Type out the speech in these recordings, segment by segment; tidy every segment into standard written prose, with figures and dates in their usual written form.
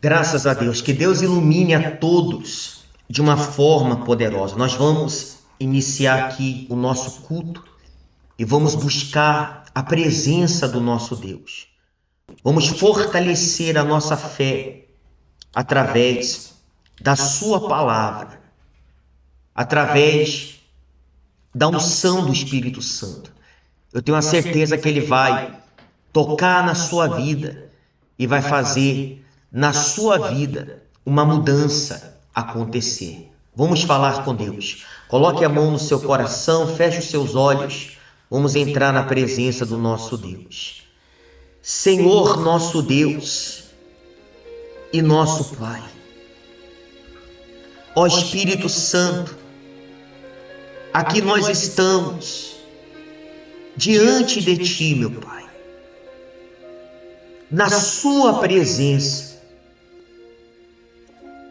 Graças a Deus, que Deus ilumine a todos de uma forma poderosa. Nós vamos iniciar aqui o nosso culto e vamos buscar a presença do nosso Deus. Vamos fortalecer a nossa fé através da sua palavra, através da unção do Espírito Santo. Eu tenho a certeza que Ele vai tocar na sua vida e vai fazer na sua vida uma mudança acontecer. Vamos falar com Deus. Coloque a mão no seu coração, feche os seus olhos. Vamos entrar na presença do nosso Deus. Senhor nosso Deus e nosso Pai, ó Espírito Santo, aqui nós estamos diante de Ti, meu Pai, na Sua presença,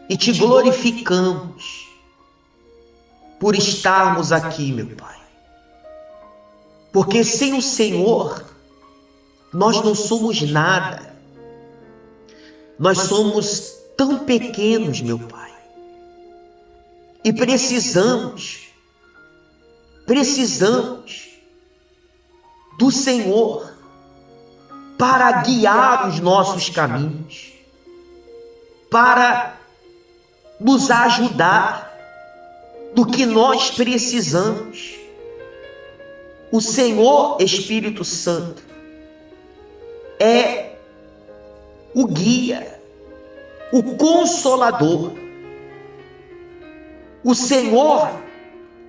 e Te glorificamos por estarmos aqui, meu Pai, porque sem o Senhor nós não somos nada, nós somos tão pequenos, meu Pai, e precisamos do Senhor para guiar os nossos caminhos, para nos ajudar do que nós precisamos. O Senhor Espírito Santo é o guia, o consolador. O Senhor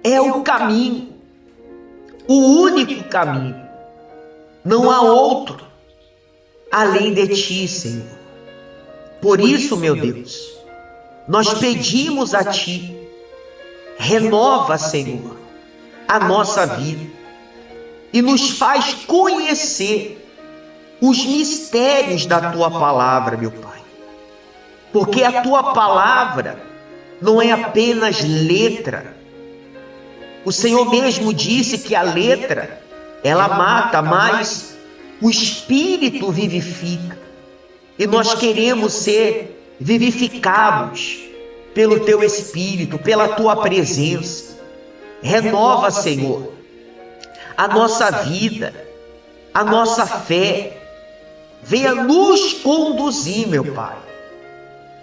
é o caminho, o único caminho. Não há outro além de Ti, Senhor. Por isso, meu Deus, nós pedimos a Ti, renova, Senhor, a nossa vida e nos faz conhecer os mistérios da Tua palavra, meu Pai. Porque a Tua palavra não é apenas letra. O Senhor mesmo disse que a letra, ela mata, mas o Espírito vivifica. E nós queremos ser vivificados pelo Teu Espírito, pela Tua presença. Renova, Senhor, a nossa vida, a nossa fé. Venha nos conduzir, meu Pai,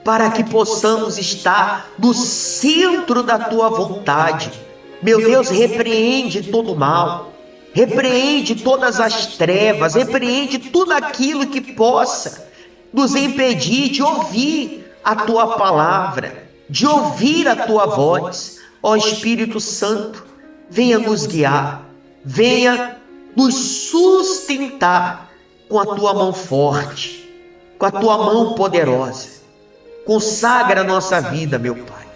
para que possamos estar no centro da Tua vontade. Meu Deus, repreende todo o mal, repreende todas as trevas, repreende tudo aquilo que possa nos impedir de ouvir a Tua palavra, de ouvir a Tua voz. Ó Espírito Santo, venha nos guiar, venha nos sustentar com a Tua mão forte, com a Tua mão poderosa. Consagra a nossa vida, meu Pai.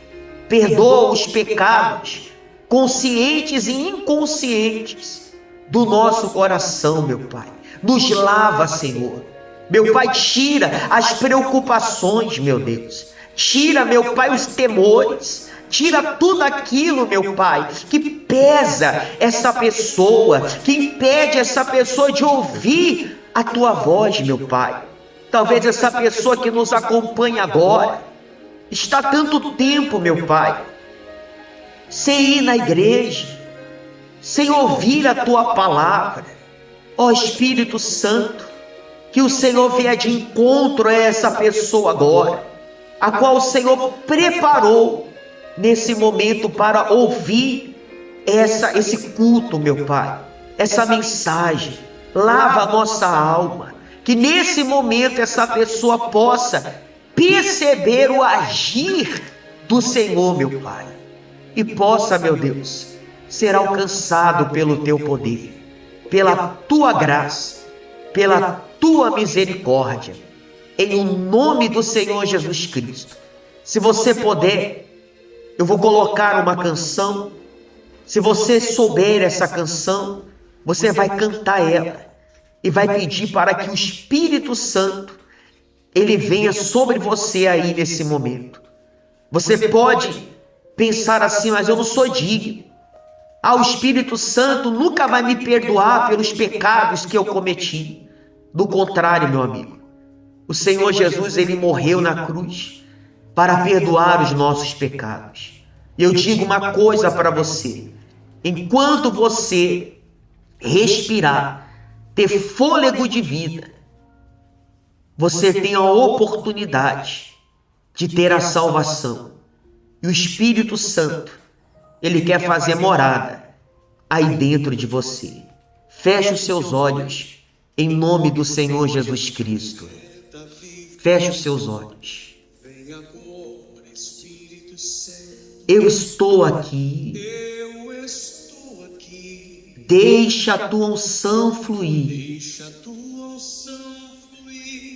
Perdoa os pecados, conscientes e inconscientes, do nosso coração, meu Pai. Nos lava, Senhor. Meu Pai, tira as preocupações, meu Deus. Tira, meu Pai, os temores. Tira tudo aquilo, meu Pai, que pesa essa pessoa, que impede essa pessoa de ouvir a Tua voz, meu Pai. Talvez essa pessoa que nos acompanha agora está há tanto tempo, meu Pai, sem ir na igreja, sem ouvir a Tua palavra. Ó Espírito Santo, que o Senhor venha de encontro a essa pessoa agora, a qual o Senhor preparou nesse momento para ouvir esse culto, meu Pai, essa mensagem. Lava a nossa alma, que nesse momento essa pessoa possa perceber o agir do Senhor, meu Pai, e possa, meu Deus, ser alcançado pelo Teu poder, pela Tua graça, pela Tua misericórdia, em o nome do Senhor Jesus Cristo. Se você puder, eu vou colocar uma canção. Se você souber essa canção, você vai cantar ela e vai pedir para que o Espírito Santo ele venha sobre você aí nesse momento. Você pode pensar assim, mas eu não sou digno. O Espírito Santo nunca vai me perdoar pelos pecados que eu cometi. Do contrário, meu amigo, O Senhor Jesus, ele morreu na cruz para perdoar os nossos pecados. E eu digo uma coisa para você: enquanto você respirar, ter fôlego de vida, você tem a oportunidade de ter a salvação. E o Espírito Santo, ele quer fazer morada aí dentro de você. Feche os seus olhos em nome do Senhor Jesus Cristo. Feche os seus olhos. Eu estou aqui. Deixa a tua unção fluir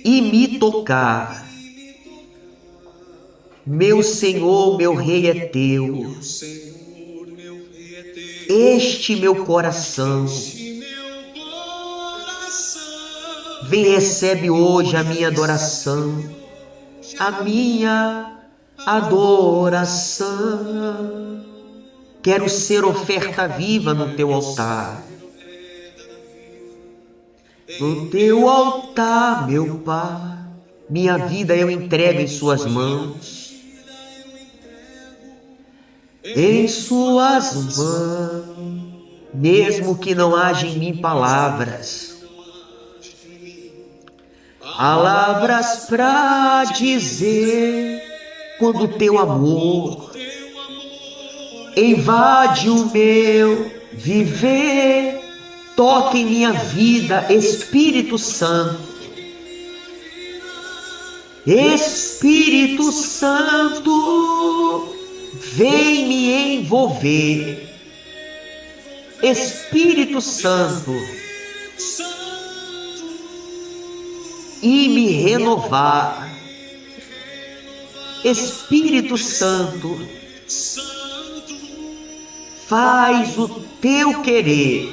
e me tocar. Meu Senhor, meu Rei é teu. Este meu coração. Vem, recebe hoje a minha adoração. A minha adoração. Quero ser oferta viva no teu altar. No teu altar, meu Pai, minha vida eu entrego em suas mãos. Em suas mãos, mesmo que não haja em mim palavras para dizer, quando o teu amor invade o meu viver, toque em minha vida, Espírito Santo. Espírito Santo, vem me envolver. Espírito Santo, e me renovar. Espírito Santo, faz o teu querer.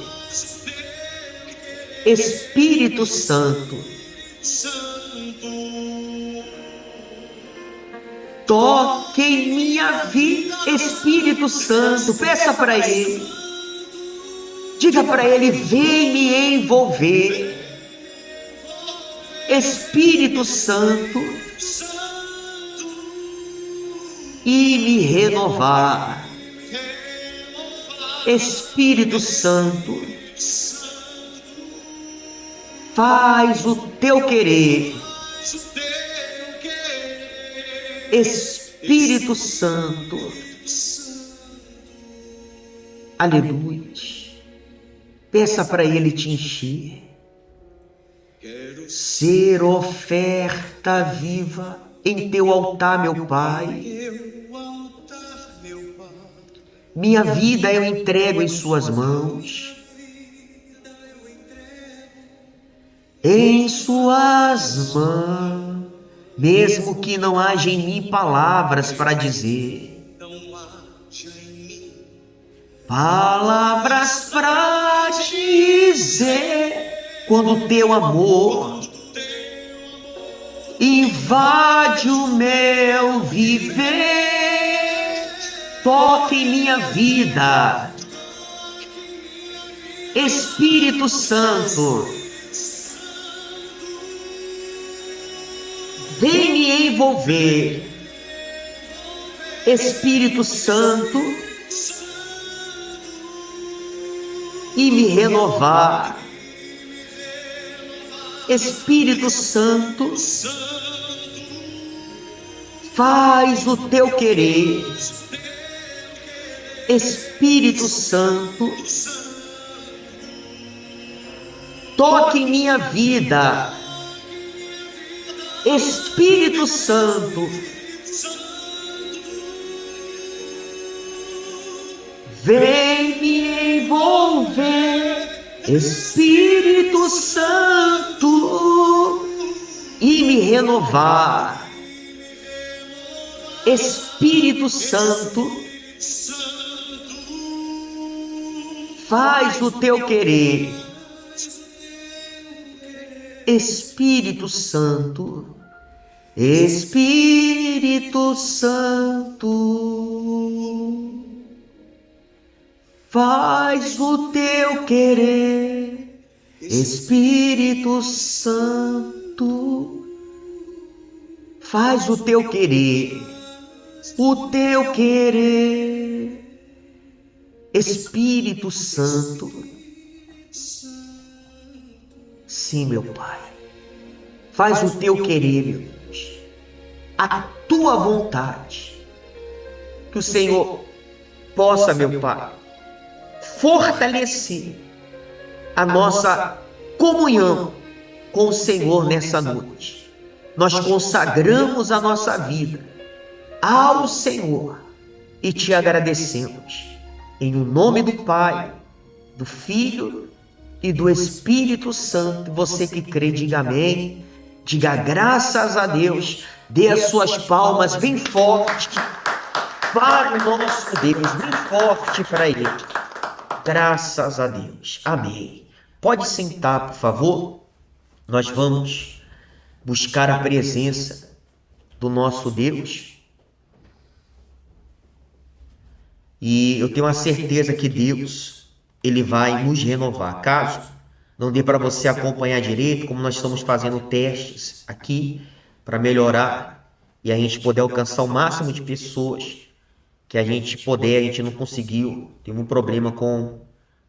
Espírito Santo, toque em minha vida. Espírito Santo, peça para Ele. Diga para Ele, vem me envolver. Espírito Santo, e me renovar. Espírito Santo, faz o teu querer. Espírito Santo, aleluia. Peça para Ele te encher. Ser oferta viva em teu altar, meu Pai. Minha vida eu entrego em suas mãos. Em suas mãos, mesmo que não haja em mim palavras para dizer. Palavras para dizer, quando o teu amor invade o meu viver, toque em minha vida. Espírito Santo, vem me envolver. Espírito Santo, e me renovar. Espírito Santo, faz o teu querer. Espírito Santo, toque em minha vida. Espírito Santo, vem me envolver. Espírito Santo, e me renovar. Espírito Santo, faz o teu querer. Espírito Santo, Espírito Santo, faz o teu querer. Espírito Santo, faz o teu querer, o teu querer. Espírito Santo, sim, meu Pai, faz o teu querer, meu Deus, a tua vontade. Que o Senhor possa, meu Pai, fortalecer a nossa comunhão com o Senhor nessa noite. Nós consagramos a nossa vida ao Senhor e te agradecemos. Em o nome do Pai, do Filho e do Espírito Santo. Você que crê, diga amém. Diga graças a Deus. Dê as suas palmas bem forte para o nosso Deus, bem forte para Ele. Graças a Deus. Amém. Pode sentar, por favor. Nós vamos buscar a presença do nosso Deus. E eu tenho a certeza que Deus, Ele vai nos renovar. Caso não dê para você acompanhar direito, como nós estamos fazendo testes aqui para melhorar e a gente poder alcançar o máximo de pessoas que a gente não conseguiu. Teve um problema com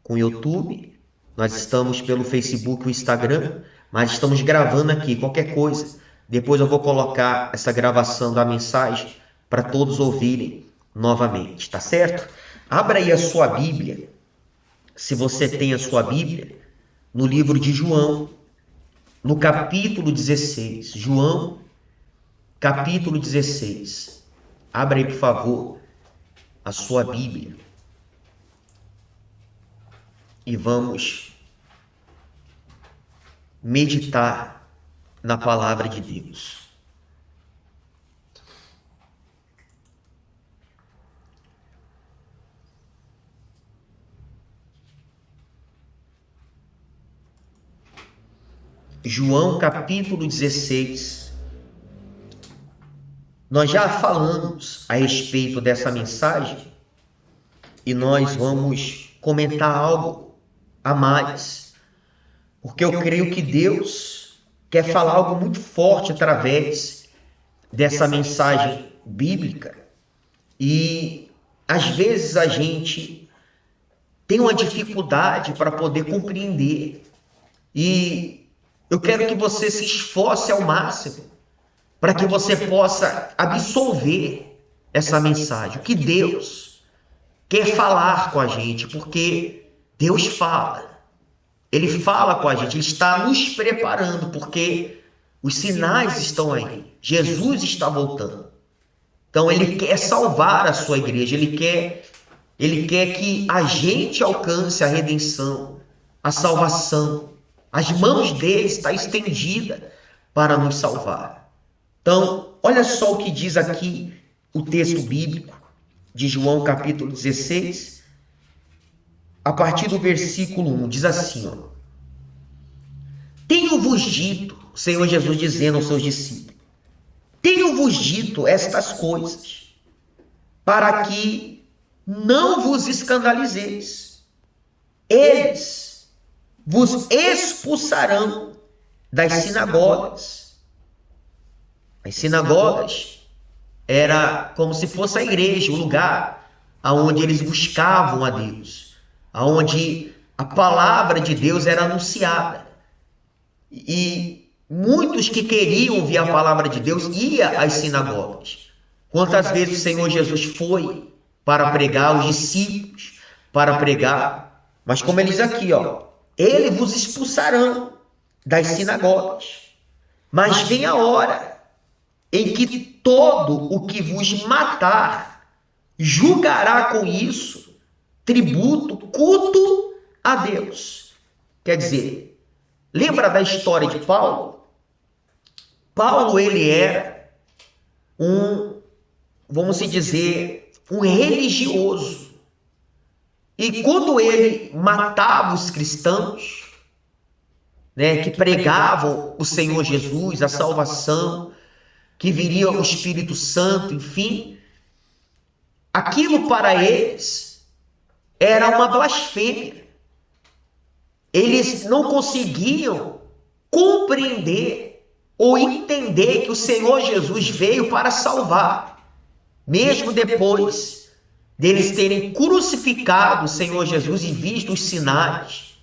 o YouTube. Nós estamos pelo Facebook e o Instagram, mas estamos gravando aqui. Qualquer coisa, depois eu vou colocar essa gravação da mensagem para todos ouvirem novamente, tá certo? Abra aí a sua Bíblia, se você tem a sua Bíblia, no livro de João, no capítulo 16. João, capítulo 16. Abra aí, por favor, a sua Bíblia. E vamos meditar na palavra de Deus. João capítulo 16. Nós já falamos a respeito dessa mensagem e nós vamos comentar algo a mais, porque eu creio que Deus quer falar algo muito forte através dessa mensagem bíblica. E às vezes a gente tem uma dificuldade para poder compreender, e eu quero que você se esforce ao máximo para que você possa absorver essa mensagem, o que Deus quer falar com a gente, porque Deus fala, Ele fala com a gente, Ele está nos preparando, porque os sinais estão aí, Jesus está voltando. Então Ele quer salvar a sua igreja, Ele quer que a gente alcance a redenção, a salvação. As mãos dele estão estendidas para nos salvar. Então, olha só o que diz aqui o texto bíblico de João capítulo 16, a partir do versículo 1, diz assim, ó: Tenho-vos dito, o Senhor Jesus dizendo aos seus discípulos, tenho-vos dito estas coisas, para que não vos escandalizeis. Eles vos expulsarão das sinagogas. As sinagogas era como se fosse a igreja, o lugar onde eles buscavam a Deus, onde a palavra de Deus era anunciada. E muitos que queriam ouvir a palavra de Deus iam às sinagogas. Quantas vezes o Senhor Jesus foi para pregar, os discípulos para pregar, mas como ele diz aqui, ó, eles vos expulsarão das sinagogas, mas vem a hora em que todo o que vos matar julgará com isso tributo, culto a Deus. Quer dizer, lembra da história de Paulo? Paulo, ele era vamos dizer, um religioso. E quando ele matava os cristãos, que pregavam o Senhor Jesus, a salvação, que viria o Espírito Santo, enfim, aquilo para eles era uma blasfêmia. Eles não conseguiam compreender ou entender que o Senhor Jesus veio para salvar, mesmo depois deles terem crucificado o Senhor Jesus e visto os sinais.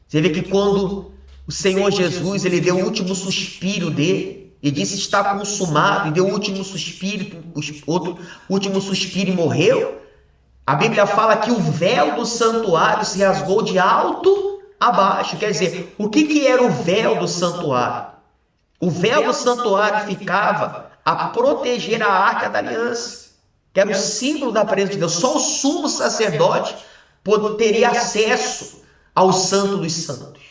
Você vê que quando o Senhor Jesus ele deu o último suspiro dele, e disse está consumado, e deu o último suspiro, último suspiro e morreu, a Bíblia fala que o véu do santuário se rasgou de alto a baixo. Quer dizer, o que era o véu do santuário? O véu do santuário ficava a proteger a Arca da Aliança, que era o símbolo da presença de Deus. Só o sumo sacerdote teria acesso ao Santo dos Santos.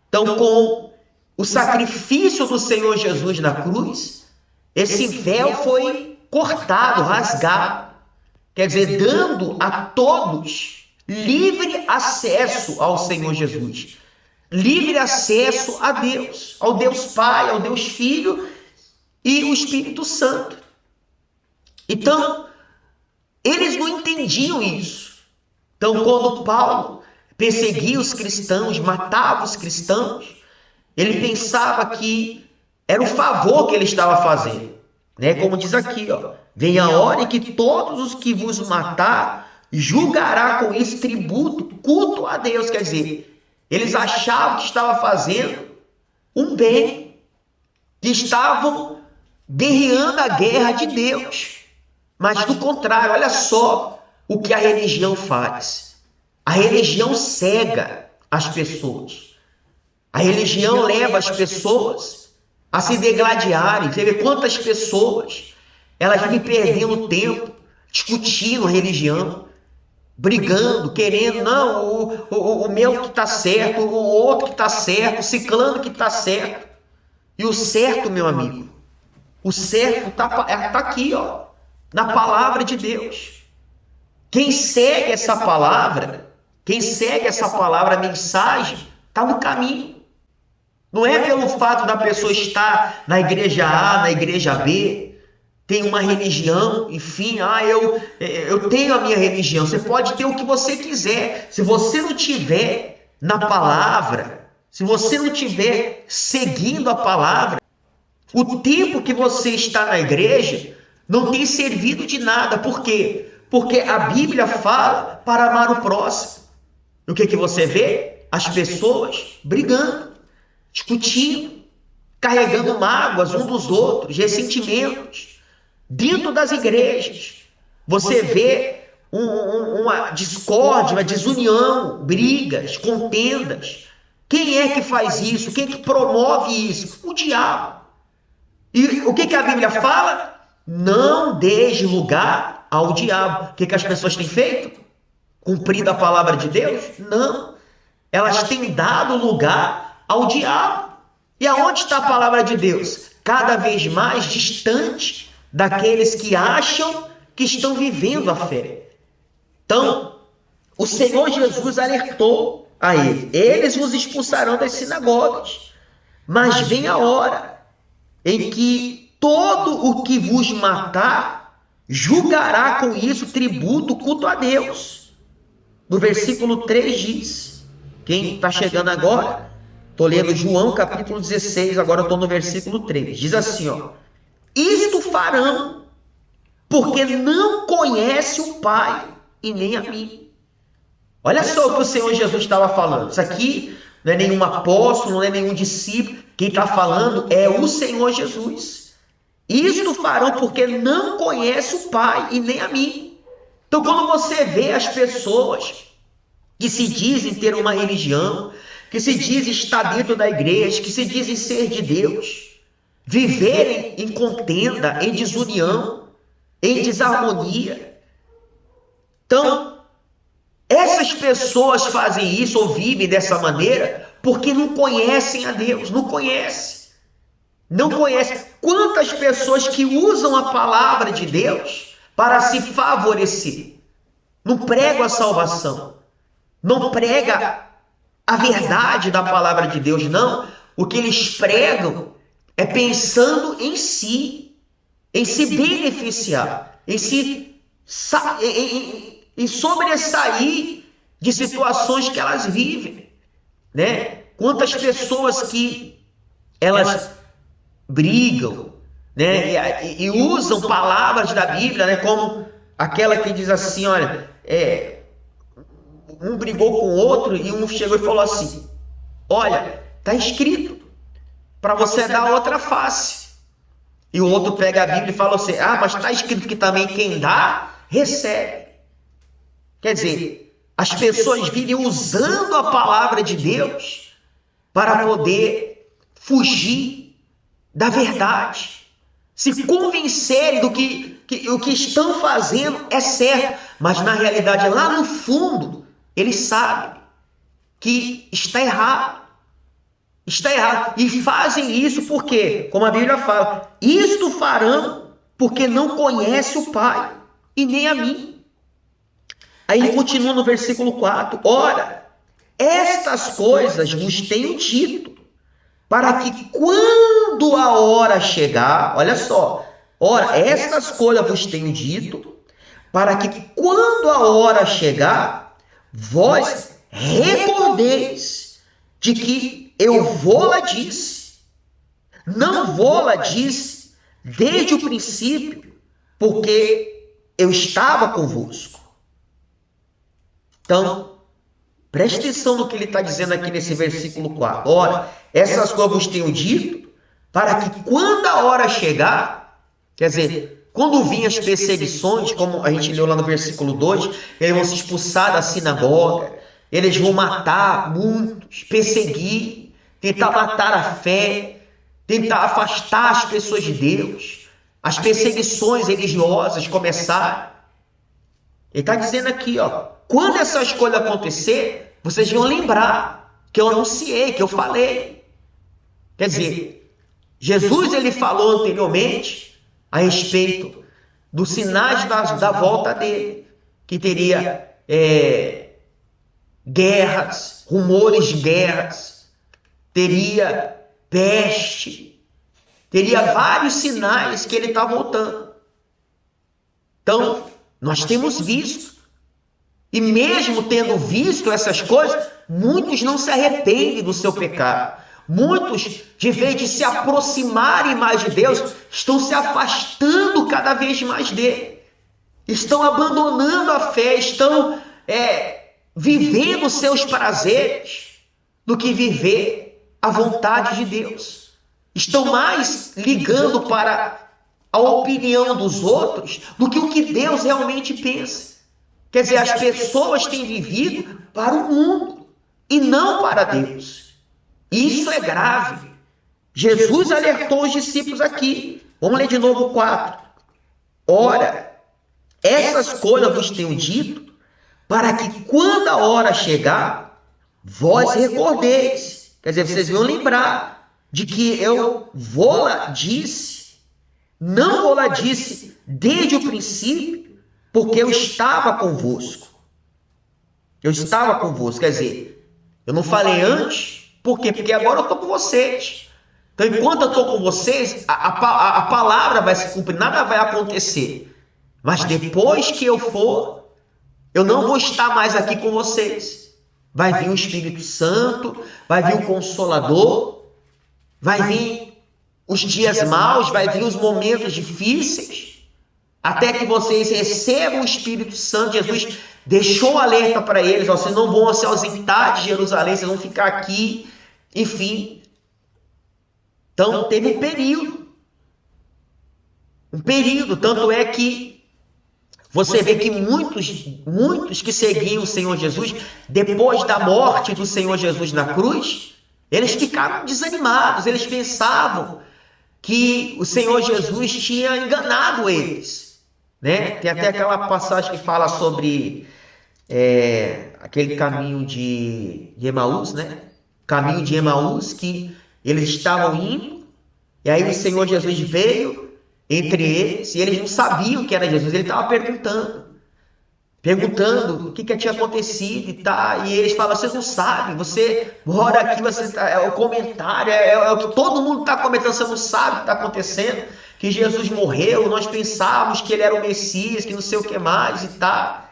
Então, com o sacrifício do Senhor Jesus na cruz, esse véu foi cortado, rasgado. Quer dizer, dando a todos livre acesso ao Senhor Jesus. Livre acesso a Deus, ao Deus Pai, ao Deus Filho e o Espírito Santo. Então, eles não entendiam isso. Então, quando Paulo perseguia os cristãos, matava os cristãos, ele pensava que era o favor que ele estava fazendo. Né? Como diz aqui, ó, vem a hora em que todos os que vos matar julgará com isso tributo, culto a Deus. Quer dizer, eles achavam que estavam fazendo um bem, que estavam guerreando a guerra de Deus. Mas do contrário, olha só o que a religião faz. A religião cega as pessoas. A religião leva as pessoas a se degladiarem. Você vê quantas pessoas elas vivem perdendo tempo discutindo religião, brigando, querendo, não, o meu que está certo, o outro que está certo, o ciclano que está certo. E o certo, meu amigo, o certo está aqui, ó, na palavra de Deus. Quem segue essa palavra, a mensagem, está no caminho. Não é pelo fato da pessoa estar na igreja A, na igreja B, tem uma religião, enfim, eu tenho a minha religião. Você pode ter o que você quiser. Se você não tiver na palavra, se você não estiver seguindo a palavra, o tempo que você está na igreja não tem servido de nada. Por quê? Porque a Bíblia fala para amar o próximo. E o que você vê? As pessoas brigando, discutindo, carregando mágoas uns dos outros, ressentimentos, dentro das igrejas. Você vê uma discórdia, uma desunião, brigas, contendas. Quem é que faz isso? Quem é que promove isso? O diabo. E o que a Bíblia fala? Não deixe lugar ao diabo. O que as pessoas têm feito? Cumprido a palavra de Deus? Não. Elas têm dado lugar ao diabo. E aonde está a palavra de Deus? Cada vez mais distante daqueles que acham que estão vivendo a fé. Então, o Senhor Jesus alertou a eles: eles vos expulsarão das sinagogas, mas vem a hora em que todo o que vos matar julgará com isso tributo, culto a Deus. No versículo 3 diz, quem está chegando agora, estou lendo João capítulo 16, agora estou no versículo 3, diz assim, ó: isto farão, porque não conhece o Pai e nem a mim. Olha só o que o Senhor Jesus estava falando. Isso aqui não é nenhum apóstolo, não é nenhum discípulo. Quem está falando é o Senhor Jesus. Isto farão porque não conhece o Pai e nem a mim. Então, quando você vê as pessoas que se dizem ter uma religião, que se dizem estar dentro da igreja, que se dizem ser de Deus, viverem em contenda, em desunião, em desarmonia. Então, essas pessoas fazem isso ou vivem dessa maneira porque não conhecem a Deus, não conhecem. Não conhecem. Quantas pessoas que usam a palavra de Deus para se favorecer, não pregam a salvação, não pregam a verdade da palavra de Deus, não. O que eles pregam é pensando em si, em se beneficiar, em sobressair de situações que elas vivem, né? Quantas pessoas que elas brigam, né? E usam palavras da Bíblia, né? Como aquela que diz assim, olha, um brigou com o outro e um chegou e falou assim, olha, está escrito para você dar outra face. E o outro pega a Bíblia e fala assim, mas está escrito que também quem dá, recebe. Quer dizer, as pessoas vivem usando a palavra de Deus para poder fugir da verdade, se convencerem do que o que estão fazendo é certo, mas na realidade lá no fundo eles sabem que está errado. Está errado. E fazem isso porque, como a Bíblia fala, isto farão porque não conhece o Pai e nem a mim. Aí ele continua no versículo 4. Ora, estas coisas vos tenho dito, para que quando a hora chegar, olha só, ora, estas coisas vos tenho dito, para que quando a hora chegar, vós recordeis de que eu vou-la disse. Não vou-la disse desde o princípio, porque eu estava convosco. Então, preste atenção no que ele está dizendo aqui nesse versículo 4. Ora, essas coisas vos tenho dito, para que quando a hora chegar, quer dizer, quando vinham as perseguições, como a gente leu lá no versículo 2, eles vão se expulsar da sinagoga, eles vão matar muitos, perseguir, tentar matar a fé, tentar afastar as pessoas de Deus. As perseguições religiosas começaram. Ele está dizendo aqui, ó, quando essas coisas acontecer, vocês vão lembrar que eu anunciei, que eu falei. Quer dizer, Jesus ele falou anteriormente a respeito dos sinais da volta dele, que teria guerras, rumores de guerras, teria peste, teria vários sinais que ele está voltando. Então, nós temos visto. E mesmo tendo visto essas coisas, muitos não se arrependem do seu pecado. Muitos, de vez de se aproximarem mais de Deus, estão se afastando cada vez mais dele. Estão abandonando a fé, estão vivendo seus prazeres do que viver a vontade de Deus. Estão mais ligando para a opinião dos outros do que o que Deus realmente pensa. Quer dizer, as pessoas têm vivido para o mundo e não para Deus. Isso é grave. Jesus alertou os discípulos aqui. Vamos ler de novo o 4. Ora, essas coisas vos tenho dito, para que quando a hora chegar, vós recordeis. Quer dizer, vocês vão lembrar de que eu vou-la disse, não vou-la disse desde o princípio, porque eu estava convosco. Eu estava convosco. Quer dizer, eu não falei antes. Por quê? Porque agora eu estou com vocês. Então, enquanto eu estou com vocês, a palavra vai se cumprir, nada vai acontecer. Mas depois que eu for, eu não vou estar mais aqui com vocês. Vai vir o Espírito Santo, vai vir o Consolador, vai vir os dias maus, vai vir os momentos difíceis. Até que vocês recebam o Espírito Santo. Jesus deixou um alerta para eles, vocês não vão se ausentar de Jerusalém, vocês vão ficar aqui, enfim. Então teve um período, tanto é que você vê que muitos que seguiam o Senhor Jesus, depois da morte do Senhor Jesus na cruz, eles ficaram desanimados, eles pensavam que o Senhor Jesus tinha enganado eles. Né? Tem até aquela passagem que fala sobre aquele caminho de Emaús, né? Caminho de Emaús, que eles estavam indo, e aí o Senhor Jesus veio entre eles, e eles não sabiam que era Jesus. Ele estava perguntando o que tinha acontecido e eles falam, vocês não sabem, você mora aqui, é o comentário, é o que todo mundo está comentando, você não sabe o que está acontecendo, que Jesus morreu, nós pensávamos que ele era o Messias, que não sei o que mais e tal.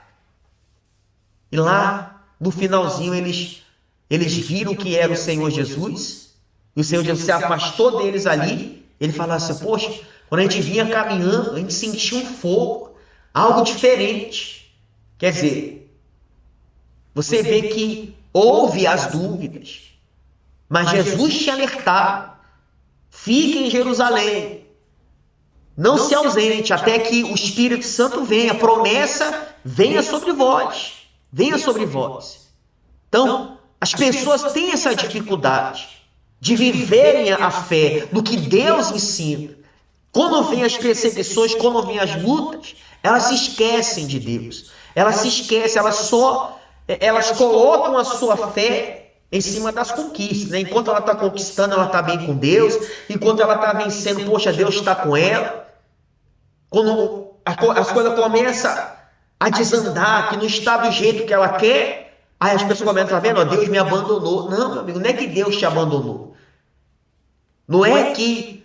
E lá, no finalzinho, eles viram que era o Senhor Jesus, e o Senhor Jesus se afastou deles ali, Ele falava assim, poxa, quando a gente vinha caminhando, a gente sentia um fogo, algo diferente. Quer dizer, você vê que houve as dúvidas, mas Jesus te alertava, fique em Jerusalém, não se ausente, até que o Espírito Santo venha, a promessa venha sobre vós, venha sobre vós. Então, as pessoas têm essa dificuldade de viverem a fé do que Deus ensina. Quando vêm as perseguições, quando vêm as lutas, elas se esquecem de Deus. Elas se esquecem, elas colocam a sua fé em cima das conquistas, né? Enquanto ela está conquistando, ela está bem com Deus. Enquanto ela está vencendo, poxa, Deus está com ela. Quando as coisas começam a desandar, que não está do jeito que ela quer, aí as pessoas começam a ver, Deus me abandonou. Não, meu amigo, não é que Deus te abandonou. Não é que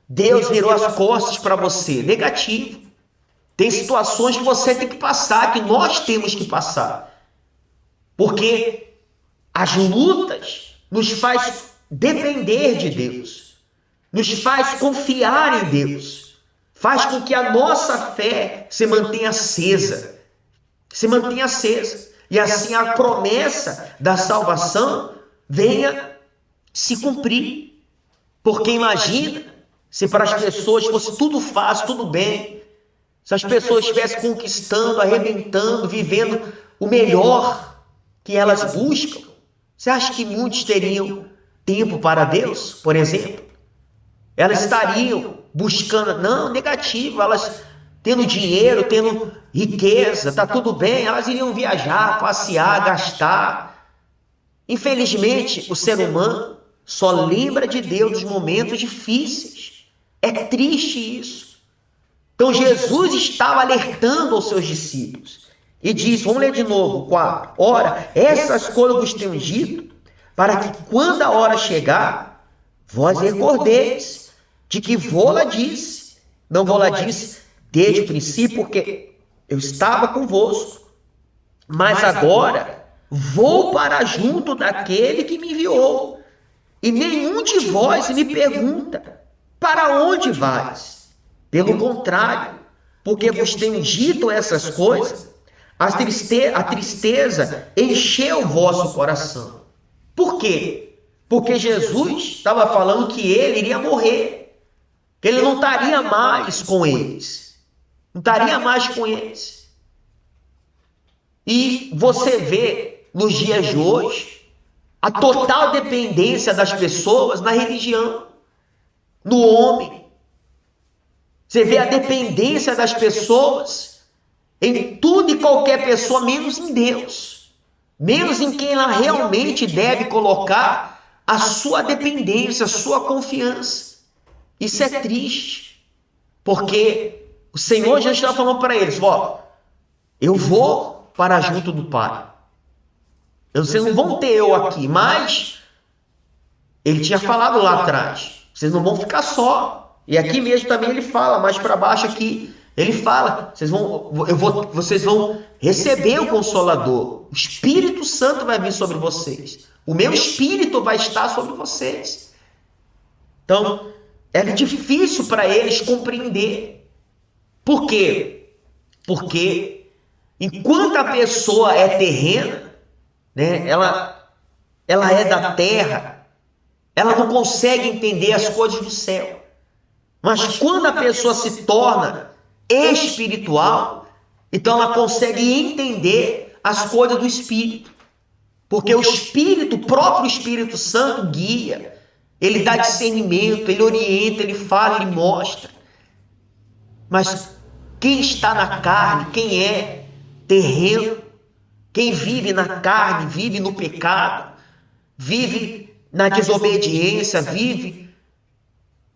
Deus virou as costas para você. Negativo. Tem situações que você tem que passar, que nós temos que passar. Porque as lutas nos faz depender de Deus. Nos faz confiar em Deus. Faz com que a nossa fé se mantenha acesa. Se mantenha acesa. E assim a promessa da salvação venha se cumprir. Porque imagina se para as pessoas fosse tudo fácil, tudo bem. Se as pessoas estivessem conquistando, arrebentando, vivendo o melhor que elas buscam. Você acha que muitos teriam tempo para Deus, por exemplo? Elas estariam buscando, não, negativo, elas tendo dinheiro, tendo riqueza, está tudo bem, elas iriam viajar, passear, gastar. Infelizmente, o ser humano só lembra de Deus nos momentos difíceis. É triste isso. Então Jesus estava alertando aos seus discípulos e diz, vamos ler de novo, 4. Ora, essas coisas vos tenho dito, para que quando a hora chegar, vós recordeis de que vou-la disse. Não vou-la disse desde o princípio, porque eu estava convosco. Mas agora vou para junto daquele que me enviou. E nenhum de vós me pergunta, para onde vais? Pelo contrário, porque vos tenho dito essas coisas, a tristeza encheu o vosso coração. Por quê? Porque Jesus estava falando que ele iria morrer, que ele não estaria mais com eles. Não estaria mais com eles. E você vê, nos dias de hoje, a total dependência das pessoas na religião, no homem. Você vê a dependência das pessoas em tudo e qualquer pessoa, menos em Deus. Menos em quem ela realmente deve colocar a sua dependência, a sua confiança. Isso é triste. Porque o Senhor já está falando para eles, eu vou para junto do Pai. Vocês não vão ter eu aqui, mas ele tinha falado lá atrás, vocês não vão ficar só. E aqui mesmo também ele fala, mais para baixo aqui, ele fala, vocês vão receber o Consolador. O Espírito Santo vai vir sobre vocês. O meu Espírito vai estar sobre vocês. Então, é difícil para eles compreender. Por quê? Porque enquanto a pessoa é terrena, né, ela é da terra, ela não consegue entender as coisas do céu. Mas quando a pessoa se torna espiritual, então ela consegue entender as coisas do Espírito. Porque o Espírito, o próprio Espírito Santo guia, ele dá discernimento, ele orienta, ele fala, ele mostra. Mas quem está na carne, quem é terreno, quem vive na carne, vive no pecado, vive na desobediência, vive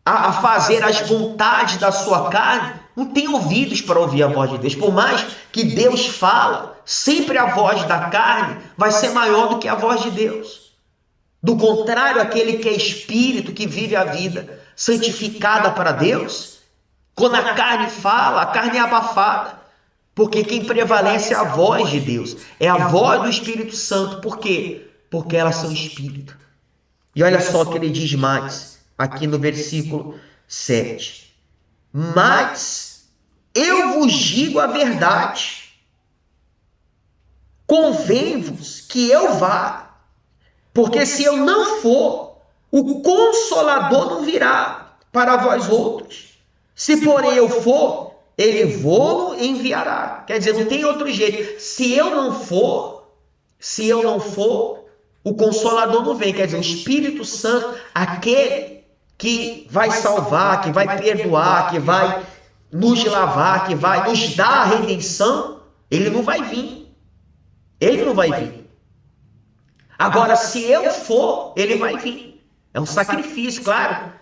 a fazer as vontades da sua carne, não tem ouvidos para ouvir a voz de Deus. Por mais que Deus fala, sempre a voz da carne vai ser maior do que a voz de Deus. Do contrário, aquele que é espírito, que vive a vida santificada para Deus, quando a carne fala, a carne é abafada. Porque quem prevalece é a voz de Deus, é a voz do Espírito Santo. Por quê? Porque elas são espírito. E olha só o que ele diz mais, aqui no versículo 7. Mas eu vos digo a verdade. Convém-vos que eu vá, porque se eu não for, o Consolador não virá para vós outros. Se porém eu for, ele vô-lo enviará. Quer dizer, não tem outro jeito. Se eu não for, o Consolador não vem. Quer dizer, o Espírito Santo, aquele que vai salvar, que vai perdoar, que vai nos lavar, que vai nos dar a redenção, ele não vai vir. Ele não vai vir. Agora, se eu for, ele vai vir. É um sacrifício, claro.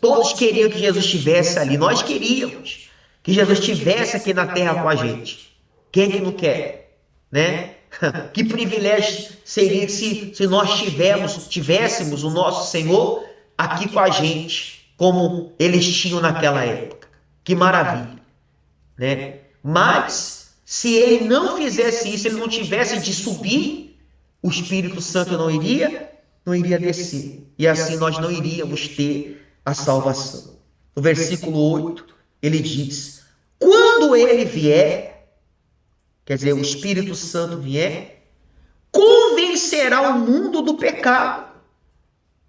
Todos queriam que Jesus estivesse ali. Nós queríamos que Jesus estivesse aqui na terra com a gente. Quem é que não quer? Né? Que privilégio seria se nós tivéssemos o nosso Senhor aqui com a gente, como eles tinham naquela época. Que maravilha. Né? Mas se ele não fizesse isso, ele não tivesse de subir, o Espírito Santo não iria descer. E assim nós não iríamos ter a salvação. No versículo 8, ele diz: quando ele vier, quer dizer, o Espírito Santo vier, convencerá o mundo do pecado,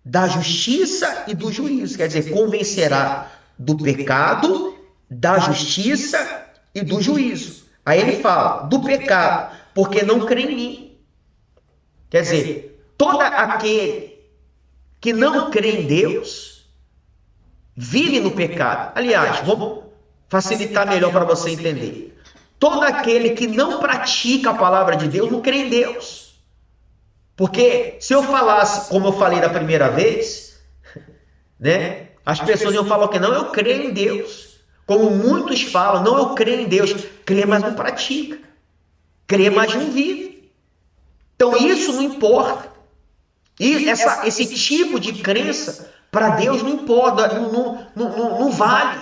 da justiça e do juízo. Quer dizer, convencerá do pecado, da justiça e do juízo. Aí ele fala do pecado, porque não crê em mim. Quer dizer, todo aquele que não crê em Deus vive no pecado. Aliás, vamos facilitar melhor para você entender. Todo aquele que não pratica a palavra de Deus não crê em Deus. Porque se eu falasse, como eu falei da primeira vez, né, as pessoas iam falar que não, eu creio em Deus. Como muitos falam, não, eu creio em Deus. Crê, mas não pratica. Crê, mas não vive. Então isso não importa. E esse tipo de crença, para Deus não importa, não vale.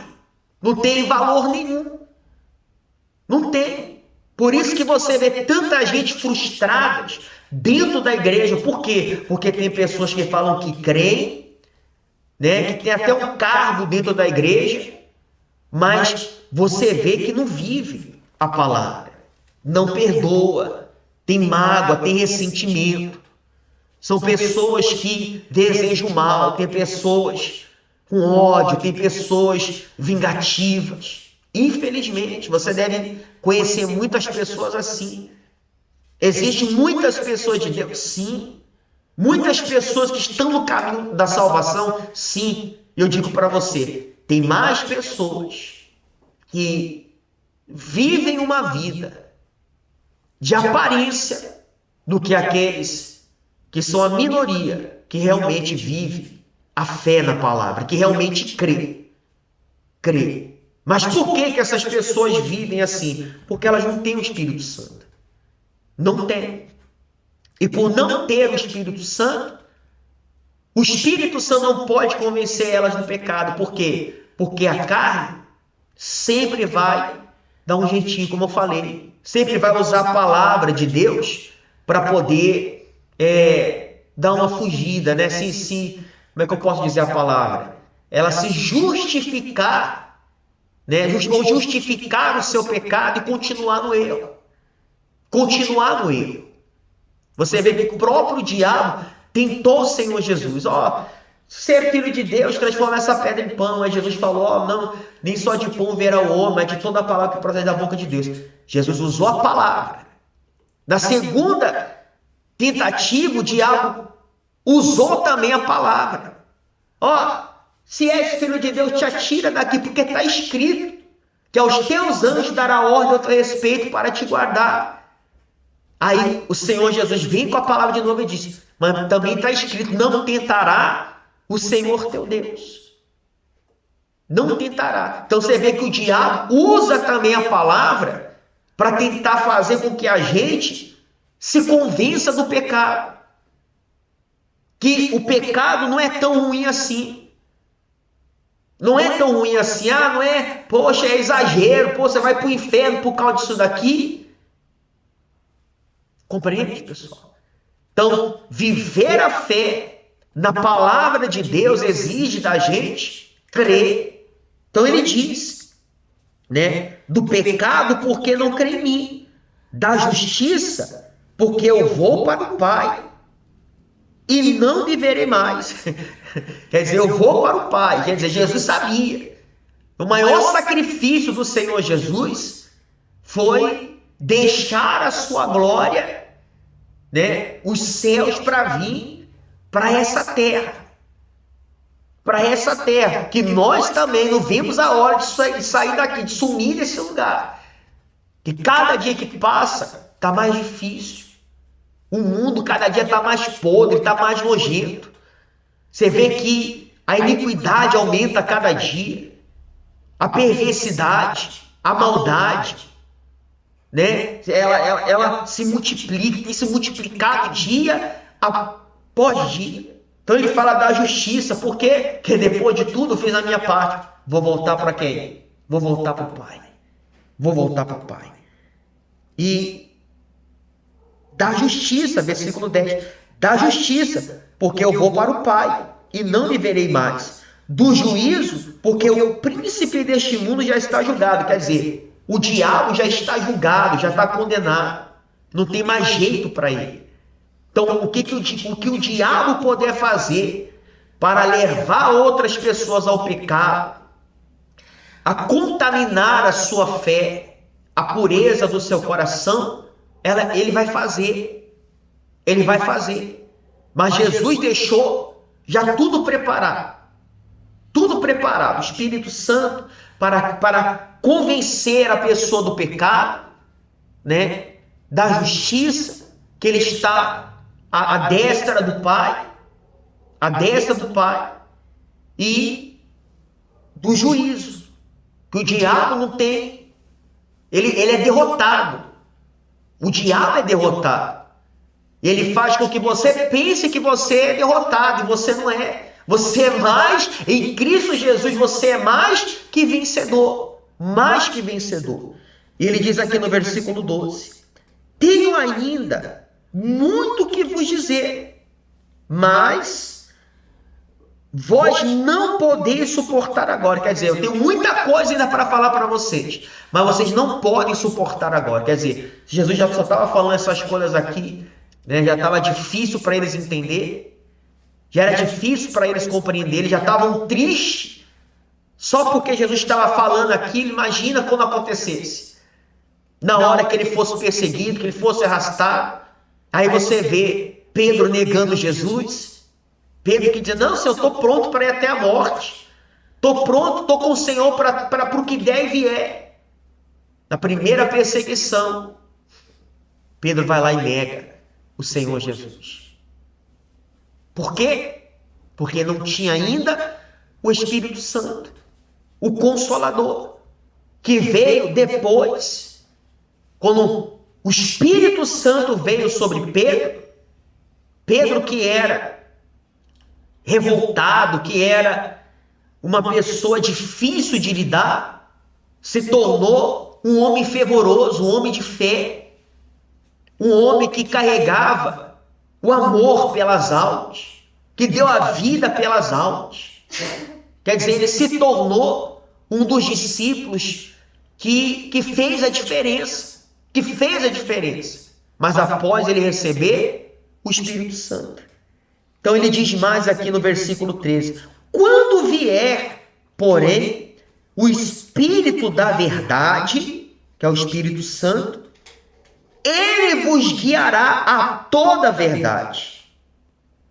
Não tem valor nenhum. Não tem. Por isso que você vê tanta gente frustrada dentro da igreja. Por quê? Porque tem pessoas que falam que creem, né, que tem até um cargo dentro da igreja, mas você vê que não vive a palavra, não perdoa, tem mágoa, tem ressentimento. São pessoas que desejam mal, tem pessoas com ódio, tem pessoas vingativas. Infelizmente, você deve conhecer muitas pessoas assim. Existem muitas pessoas de Deus, sim. Muitas pessoas que estão no caminho da salvação, sim. Eu digo para você, tem mais pessoas que vivem uma vida de aparência do que aqueles que são a minoria, que realmente vive a fé na palavra, que realmente crê. Mas por que essas pessoas vivem assim? Porque elas não têm o Espírito Santo. Não têm. E por não ter o Espírito Santo, o Espírito Santo não pode convencer elas do pecado. Por quê? Porque a carne sempre vai dar um jeitinho, como eu falei. Sempre vai usar a palavra de Deus para poder dar uma fugida, né? Como é que eu posso dizer a palavra? Ela se justificar, né? Ou justificar o seu pecado e continuar no erro. Continuar no erro. Você vê que o próprio diabo tentou o Senhor Jesus. Ser filho de Deus, transforma essa pedra em pão. Aí Jesus falou, não, nem só de pão verá o homem, mas de toda a palavra que procede da boca de Deus. Jesus usou a palavra. Na segunda tentativa, o diabo usou também a palavra. Se és filho de Deus, te atira daqui, porque está escrito que aos teus anjos dará ordem ao teu respeito para te guardar. Aí o Senhor Jesus vem com a palavra de novo e diz, mas também está escrito, não tentará o Senhor teu Deus. Não tentará. Então você vê que o diabo usa também a palavra para tentar fazer com que a gente se convença do pecado. Que o pecado não é tão ruim assim. Não é tão ruim assim. Não é, poxa, é exagero. Você vai para o inferno por causa disso daqui. Compreende, pessoal? Então, viver a fé na palavra de Deus exige da gente crer. Então ele diz, né, do pecado porque não crê em mim, da justiça porque eu vou para o Pai e não viverei mais. Quer dizer, eu vou para o Pai. Quer dizer, Jesus sabia. O maior sacrifício do Senhor Jesus foi deixar a sua glória, né, os céus, para vir para essa terra. Para essa terra, que nós também não vemos a hora de sair daqui, de sumir desse lugar. Que cada dia que passa está mais difícil. O mundo cada dia está mais podre, está mais nojento. Você vê que a iniquidade aumenta a cada dia. A perversidade, a maldade, né? Ela se multiplica, tem se multiplicado dia após dia. Então ele fala da justiça, por quê? Porque depois de tudo eu fiz a minha parte. Vou voltar para quem? Vou voltar para o Pai. Vou voltar para o Pai. E da justiça, versículo 10. Da justiça, porque eu vou para o Pai e não viverei mais. Do juízo, porque o príncipe deste mundo já está julgado. Quer dizer, o diabo já está julgado, já está condenado. Não tem mais jeito para ele. Então, o que o diabo puder fazer para levar outras pessoas ao pecado, a contaminar a sua fé, a pureza do seu coração, ele vai fazer. Ele vai fazer. Mas Jesus deixou já tudo preparado. Tudo preparado. O Espírito Santo para convencer a pessoa do pecado, né? Da justiça, que ele está à destra do Pai, à destra do Pai, e do juízo, que o diabo não tem, ele é derrotado. O diabo é derrotado. Ele faz com que você pense que você é derrotado, e você não é. Você é mais, em Cristo Jesus, você é mais que vencedor. Mais que vencedor. E ele diz aqui no versículo 12: tenho ainda muito que vos dizer, mas vós não podeis suportar agora. Quer dizer, eu tenho muita coisa ainda para falar para vocês, mas vocês não podem suportar agora. Quer dizer, Jesus já só estava falando essas coisas aqui, né? Já estava difícil para eles entender, já era difícil para eles compreender, eles já estavam tristes, só porque Jesus estava falando aquilo. Imagina quando acontecesse, na hora que ele fosse perseguido, que ele fosse arrastado. Aí você vê Pedro negando Jesus, Pedro que diz: não, Senhor, eu estou pronto para ir até a morte, estou pronto, estou com o Senhor para o que der e vier. Na primeira perseguição, Pedro vai lá e nega o Senhor Jesus. Por quê? Porque não tinha ainda o Espírito Santo, o Consolador, que veio depois. Quando o Espírito Santo veio sobre Pedro, Pedro que era revoltado, que era uma pessoa difícil de lidar, se tornou um homem fervoroso, um homem de fé, um homem que carregava o amor pelas almas, que deu a vida pelas almas. Quer dizer, ele se tornou um dos discípulos que fez a diferença, mas após ele receber o Espírito Santo. Então ele diz mais aqui no versículo 13: quando vier, porém, o Espírito da verdade, que é o Espírito Santo, ele vos guiará a toda a verdade,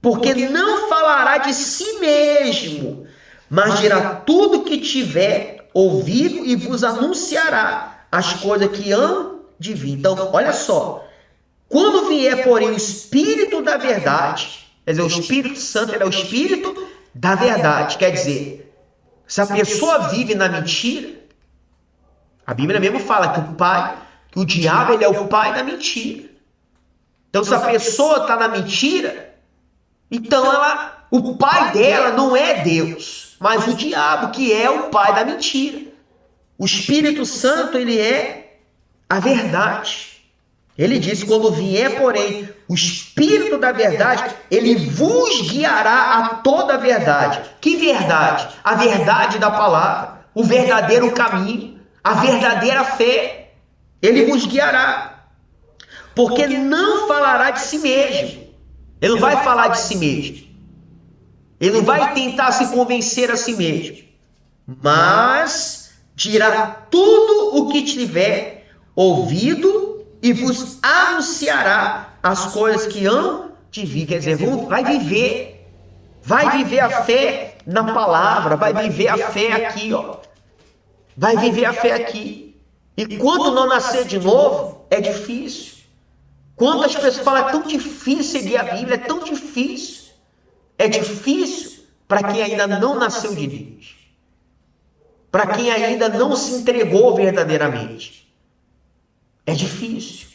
porque não falará de si mesmo, mas dirá tudo que tiver ouvido e vos anunciará as coisas que hão de vir. Então, olha só, quando vier, porém, o Espírito da verdade, quer dizer, o Espírito Santo, ele é o Espírito da verdade. Quer dizer, se a pessoa vive na mentira, a Bíblia mesmo fala que o diabo, ele é o pai da mentira. Então, se a pessoa está na mentira, então o pai dela não é Deus, mas o diabo, que é o pai da mentira. O Espírito Santo, ele é a verdade. Ele diz: quando vier, porém, o Espírito da verdade, ele vos guiará a toda a verdade. Que verdade? A verdade da palavra. o verdadeiro caminho, a verdadeira fé. Ele vos guiará. Porque não falará de si mesmo. Ele não vai falar de si mesmo. Ele não vai tentar se convencer a si mesmo. Mas dirá tudo o que tiver ouvido e vos anunciará as coisas que hão de vir. Quer dizer, vai viver a fé na palavra, vai viver a fé aqui, ó. Vai viver a fé aqui. E quando não nascer de novo, é difícil. Quantas pessoas falam, é tão difícil seguir a Bíblia, é tão difícil. É difícil para quem ainda não nasceu de Deus. Para quem ainda não se entregou verdadeiramente. É difícil.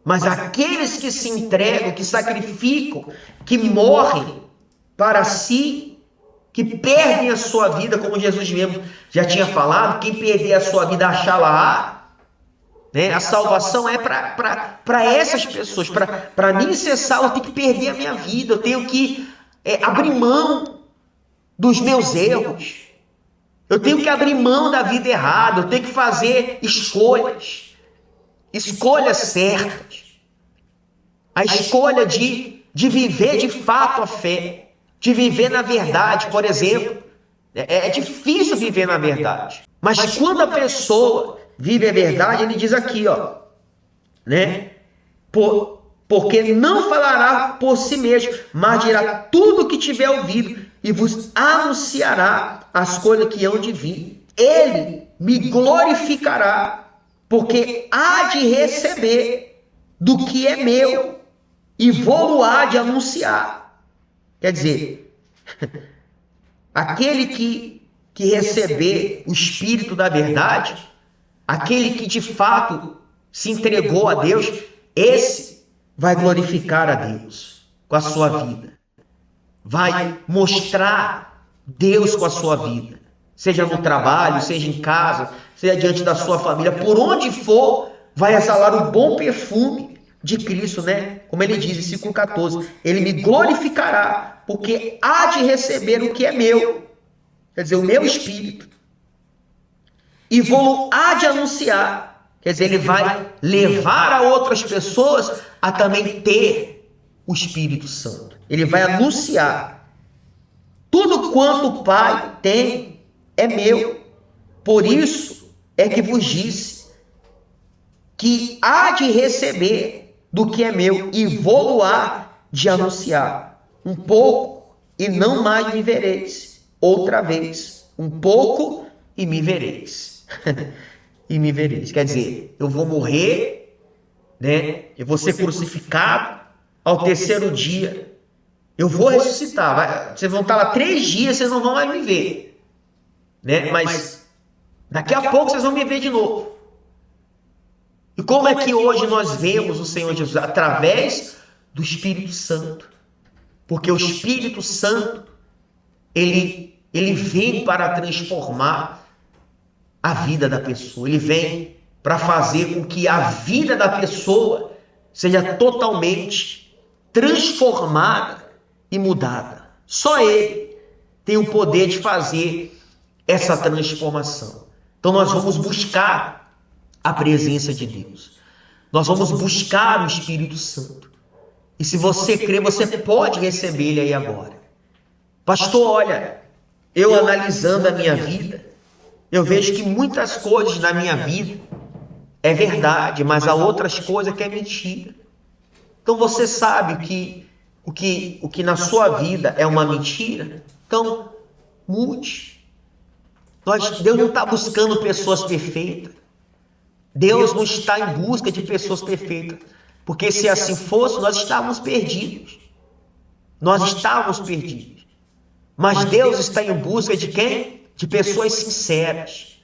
Mas aqueles que se entregam, que sacrificam, que morrem para si, que perdem a sua vida, como Jesus mesmo já tinha falado, quem perder a sua vida, achá-la-á. Né? A salvação é para essas pessoas. Para mim ser salvo, eu tenho que perder a minha vida, eu tenho que abrir mão dos meus erros. Eu tenho que abrir mão da vida errada, eu tenho que fazer escolhas certas. A escolha de viver de fato a fé, de viver na verdade, por exemplo. É difícil viver na verdade. Mas quando a pessoa vive a verdade, ele diz aqui, ó, né? Porque não falará por si mesmo, mas dirá tudo o que tiver ouvido e vos anunciará as coisas que hão de vir. Ele me glorificará, porque há de receber do que é meu e vou-lo-á de anunciar. Quer dizer, aquele que receber o Espírito da verdade, aquele que de fato se entregou a Deus, esse vai glorificar a Deus com a sua vida. Vai mostrar Deus com a sua vida. Seja no trabalho, seja em casa, seja diante da sua família, por onde for, vai exalar o bom perfume de Cristo, né? Como ele diz em versículo 14, ele me glorificará, porque há de receber o que é meu, quer dizer, o meu Espírito, e vou-lo-á de anunciar, quer dizer, ele vai levar a outras pessoas a também ter o Espírito Santo. Ele vai anunciar. Tudo quanto o Pai tem é meu. Por isso é que vos disse que há de receber do que é meu e vou-lo-á de anunciar. Um pouco e não mais me vereis. Outra vez. Um pouco e me vereis. E me vereis. Quer dizer, eu vou morrer, né? Eu vou ser crucificado. Ao terceiro dia eu vou ressuscitar. Vocês vão estar lá 3 dias, vocês não vão mais me ver, né? Mas daqui a pouco vocês vão me ver de novo. E como é que hoje nós vemos o Senhor Jesus? Através do Espírito Santo. Porque o Espírito Santo, ele vem para transformar a vida da pessoa. Ele vem para fazer com que a vida da pessoa seja totalmente transformada e mudada. Só Ele tem o poder de fazer essa transformação. Então nós vamos buscar a presença de Deus. Nós vamos buscar o Espírito Santo. E se você crê, você pode receber Ele aí agora. Pastor, olha, eu analisando a minha vida, eu vejo que muitas coisas na minha vida é verdade, mas há outras coisas que é mentira. Então você sabe que o que na sua vida é uma mentira? Então, mude. Deus não está buscando pessoas perfeitas. Deus não está em busca de pessoas perfeitas. Porque se assim fosse, nós estávamos perdidos. Nós estávamos perdidos. Mas Deus está em busca de quem? De pessoas sinceras.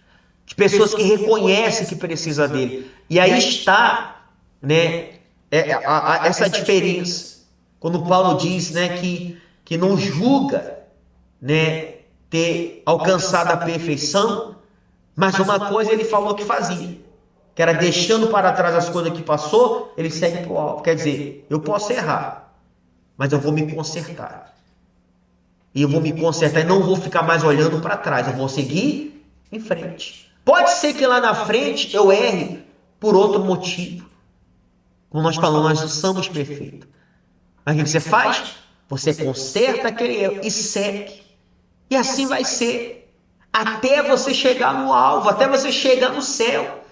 De pessoas que reconhecem que precisa dele. E aí está, né, essa diferença. Quando Paulo diz, né, que não julga, né, ter alcançado a perfeição, mas uma coisa ele falou que fazia, que era deixando para trás as coisas que passou, ele segue para o alto. Quer dizer, eu posso errar, mas eu vou me consertar. E eu vou me consertar e não vou ficar mais olhando para trás. Eu vou seguir em frente. Pode ser que lá na frente eu erre por outro motivo. Como nós falamos, nós não somos perfeitos. Mas o que você faz? Você conserta aquele erro e segue. E assim vai ser. Até você chegar no alvo, até você chegar no céu.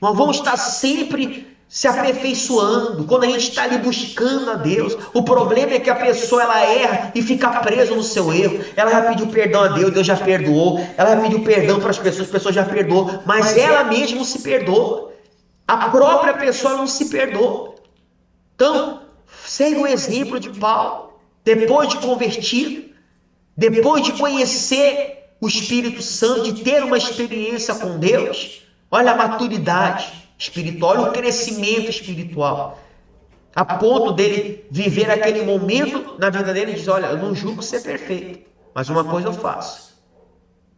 Nós vamos estar sempre se aperfeiçoando, quando a gente está ali buscando a Deus. O problema é que a pessoa ela erra e fica presa no seu erro. Ela já pediu perdão a Deus, Deus já perdoou. Ela já pediu perdão para as pessoas já perdoou. Mas ela mesma não se perdoa. A própria pessoa não se perdoa. Então, segue o exemplo de Paulo. Depois de convertido, depois de conhecer o Espírito Santo, de ter uma experiência com Deus, olha a maturidade espiritual, olha o crescimento espiritual, a ponto dele viver aquele momento na vida dele e dizer, olha, eu não julgo ser perfeito, mas uma coisa eu faço,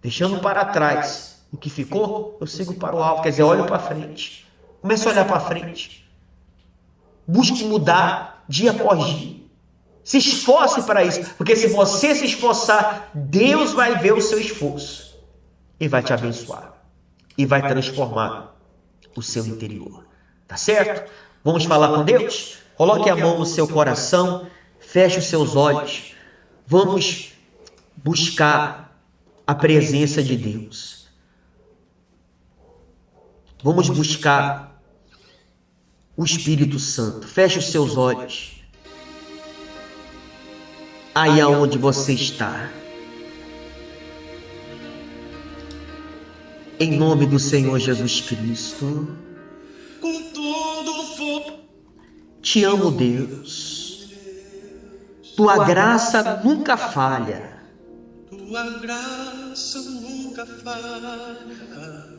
deixando para trás o que ficou, eu sigo para o alto, quer dizer, olho para frente, começa a olhar para frente, busque mudar dia após dia, se esforce para isso, porque se você se esforçar, Deus vai ver o seu esforço e vai te abençoar e vai transformar o seu interior. Tá certo? Vamos falar com Deus? Coloque a mão no seu coração, feche os seus olhos. Vamos buscar a presença de Deus. Vamos buscar o Espírito Santo. Feche os seus olhos. Aí aonde você está. Em nome do Senhor Jesus Cristo. Te amo, Deus. Tua graça nunca falha.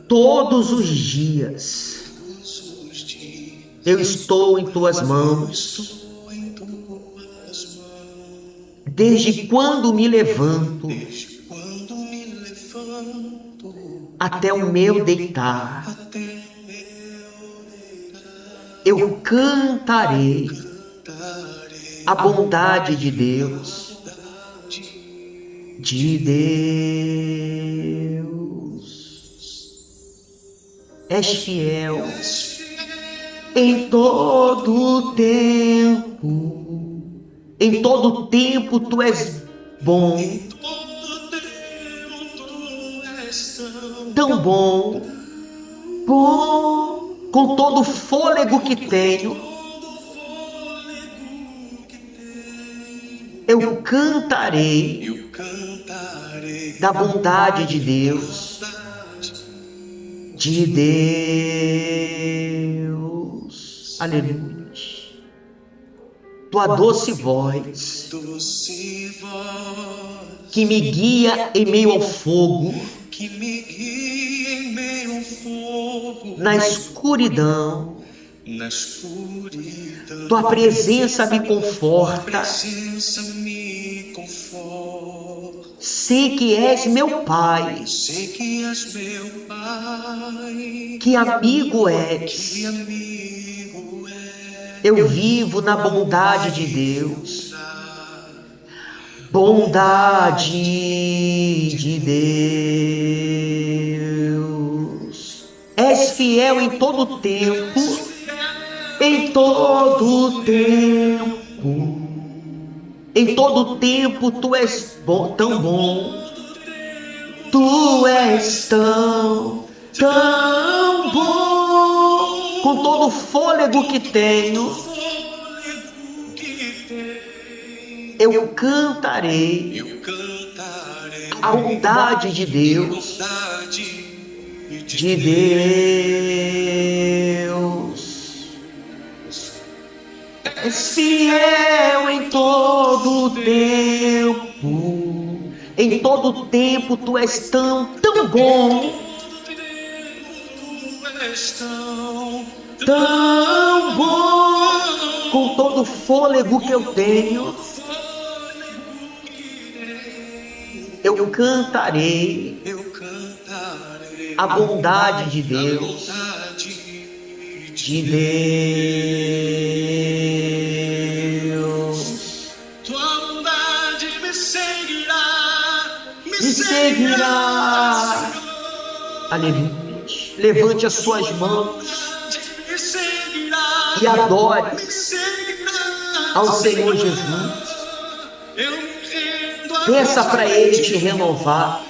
Todos os dias eu estou em tuas mãos. Desde quando me levanto até o meu deitar, eu cantarei a bondade de Deus, És fiel em todo tempo. Em todo tempo tu és bom, tão bom, bom, com todo o fôlego que tenho, eu cantarei da bondade de Deus, aleluia. Tua doce voz, que me guia em meio ao fogo, na escuridão, tua presença me conforta, sei que és meu Pai, que amigo és. Eu vivo na bondade de Deus, bondade de Deus. És fiel em todo tempo, em todo tempo. Em todo tempo tu és bom, tão bom. Tu és tão bom. Com todo o fôlego que tenho, eu cantarei a bondade de Deus, És fiel em todo tempo. Em todo tempo tu és tão bom. Tão bom, com todo o fôlego que eu tenho, eu cantarei a bondade de Deus, Tua bondade me seguirá, me seguirá. Aleluia. Levante as suas mãos e adore ao Senhor Jesus. Peça para Ele te renovar.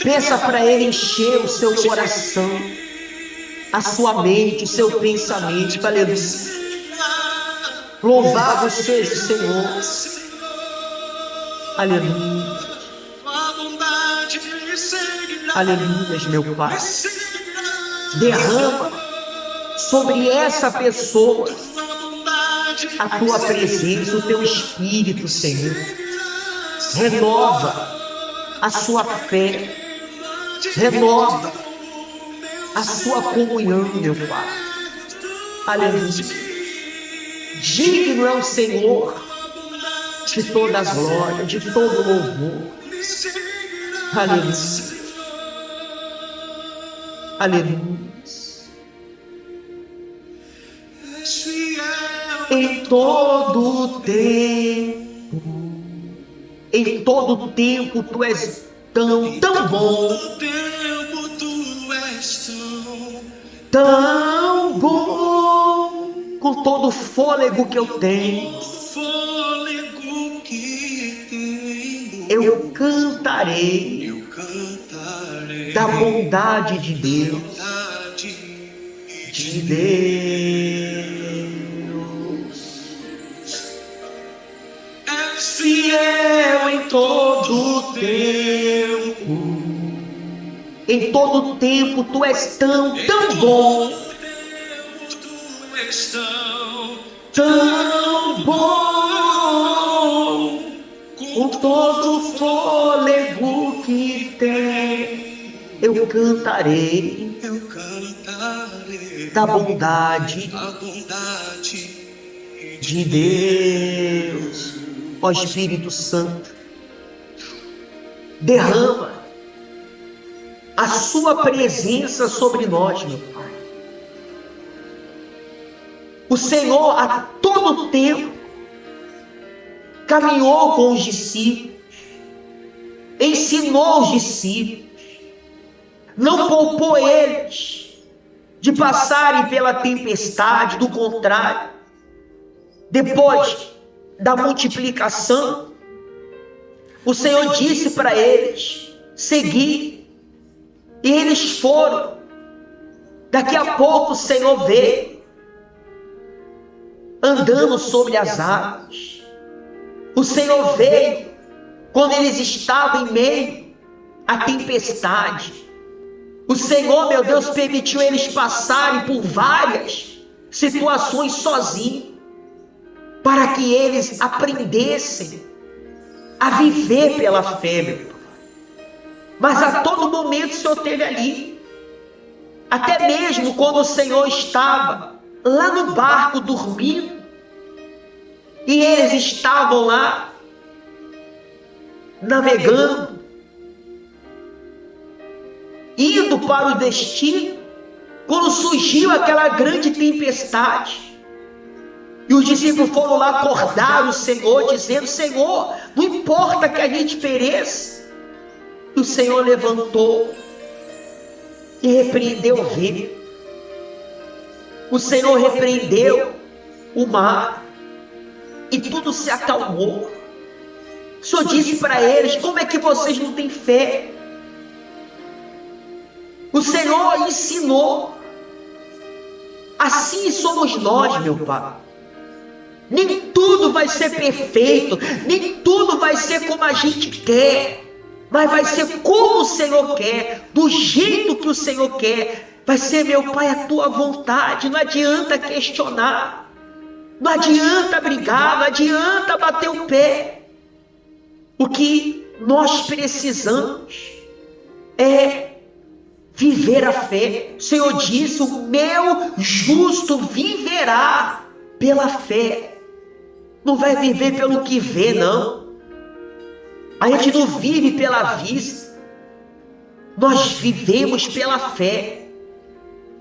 Peça para Ele encher o seu coração, a sua mente, o seu pensamento. Aleluia. Louvado seja o Senhor. Aleluia. Aleluia, meu Pai. Derrama sobre essa pessoa a tua presença, o teu Espírito, Senhor. Renova a sua fé. Renova a sua comunhão, meu Pai. Aleluia. Digno é o Senhor de todas as glórias, de todo louvor. Aleluia. Aleluia. Em todo tempo tu és tão bom, tão bom, com todo o fôlego que eu tenho, eu cantarei da bondade de Deus, fiel em todo tempo tu és tão bom, tão bom, com todo o fôlego que tem, eu cantarei da bondade de Deus. Ó Espírito Santo, derrama a sua presença sobre nós, meu Pai. O Senhor a todo tempo caminhou com os discípulos, ensinou os discípulos, não poupou eles de passarem pela tempestade. Do contrário, depois da multiplicação, o Senhor disse para eles seguir, e eles foram. Daqui a pouco o Senhor veio andando sobre as águas. O Senhor veio quando eles estavam em meio à tempestade. O Senhor, meu Deus, permitiu eles passarem por várias situações sozinhos, para que eles aprendessem a viver pela fé, meu Pai. Mas a todo momento o Senhor esteve ali. Até mesmo quando o Senhor estava lá no barco dormindo, e eles estavam lá navegando, indo para o destino, quando surgiu aquela grande tempestade, e os discípulos foram lá acordar o Senhor, dizendo: Senhor, não importa que a gente pereça. E o Senhor levantou e repreendeu o vento. O Senhor repreendeu o mar, e tudo se acalmou. O Senhor disse para eles: como é que vocês não têm fé? O Senhor ensinou. Assim somos nós, meu Pai. Nem tudo vai ser perfeito, nem tudo vai ser como a gente quer, mas vai ser como o Senhor quer, do jeito que o Senhor quer. Vai ser, meu Pai, a tua vontade. Não adianta questionar, não adianta brigar, não adianta bater o pé. O que nós precisamos é viver a fé. O Senhor disse: o meu justo viverá pela fé. Não vai viver pelo que vê, não. A gente não vive pela vista, nós vivemos pela fé.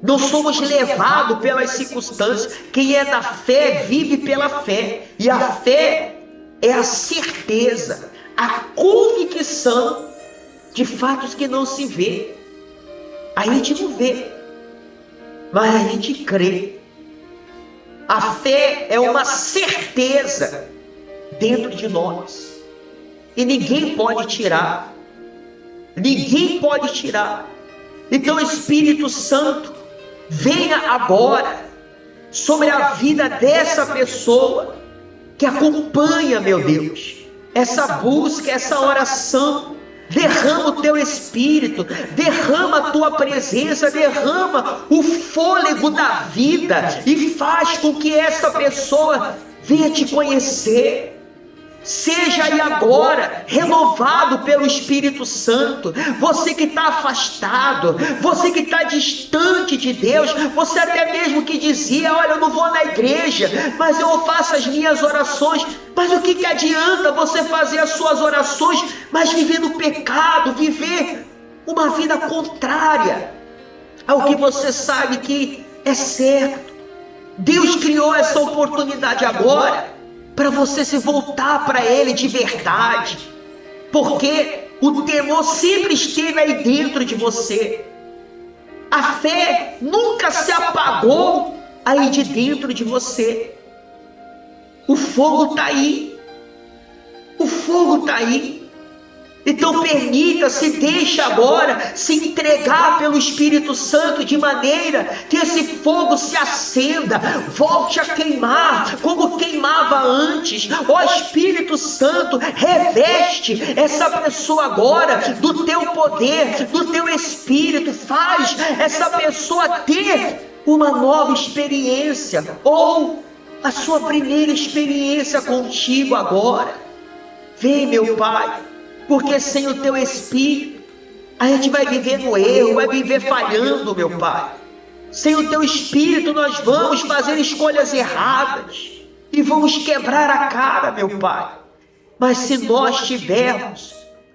Não somos levados pelas circunstâncias. Quem é da fé vive pela fé. E a fé é a certeza, a convicção de fatos que não se vê. A gente não vê, mas a gente crê. A fé é uma certeza dentro de nós. E ninguém pode tirar. Ninguém pode tirar. Então, Espírito Santo, venha agora sobre a vida dessa pessoa que acompanha, meu Deus, essa busca, essa oração. Derrama o teu Espírito, derrama a tua presença, derrama o fôlego da vida e faz com que essa pessoa venha te conhecer. Seja aí agora renovado pelo Espírito Santo. Você que está afastado, você que está distante de Deus, você até mesmo que dizia: olha, eu não vou na igreja, mas eu faço as minhas orações. Mas o que adianta você fazer as suas orações, mas viver no pecado, viver uma vida contrária ao que você sabe que é certo? Deus criou essa oportunidade agora para você se voltar para Ele de verdade, porque o temor sempre esteve aí dentro de você. A fé nunca se apagou aí de dentro de você. O fogo está aí. O fogo está aí. Então permita-se, deixe agora se entregar pelo Espírito Santo de maneira que esse fogo se acenda, volte a queimar como queimava antes. Ó Espírito Santo, reveste essa pessoa agora do teu poder, do teu Espírito, faz essa pessoa ter uma nova experiência, ou a sua primeira experiência contigo agora. Vem, meu Pai, porque sem o teu Espírito a gente vai viver no erro, vai viver falhando, meu Pai. Sem o teu Espírito nós vamos fazer escolhas erradas e vamos quebrar a cara, meu Pai. Mas se nós tivermos